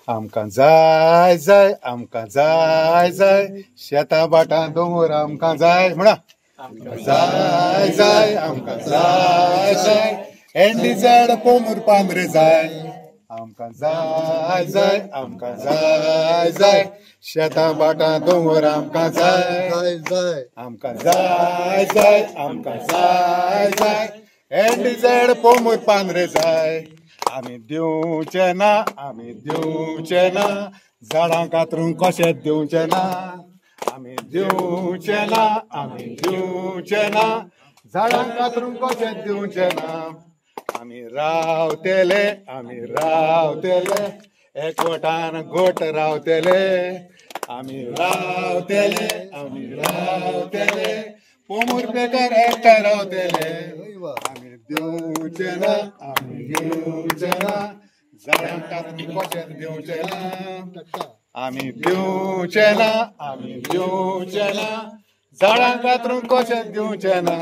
आमकां जाय जाय आमकां जाय जाय शेतां बाटां दोंगर आमकां जाय म्हणा जाय जाय आमकां जाय जाय एंडी झाड पोंबूर पांढरे जाय आमकां जाय जाय आमकां जाय जाय शेतां बाटां दोंगर आमकां जाय जाय आमकां जाय जाय आमकां जाय जाय एंडी झाड पोंबूर पांढरे जाय आमी दिवचे ना आमी दिवचे ना झाडां कातरूंक कशें दिवचे ना आमी दिवचे ना आमी दिवचे ना झाडां कातरूंक कशें दिवचे ना आमी रावतेले एकवटान गोट रावतेले आमी रावतेले पोंबूर बेकार एकठांय रावतेले आमी दिवचे ना झाडां कातरूंक कशें दिवचे ना आमी दिवचे ना झाडां कातरूंक कशें दिवचे ना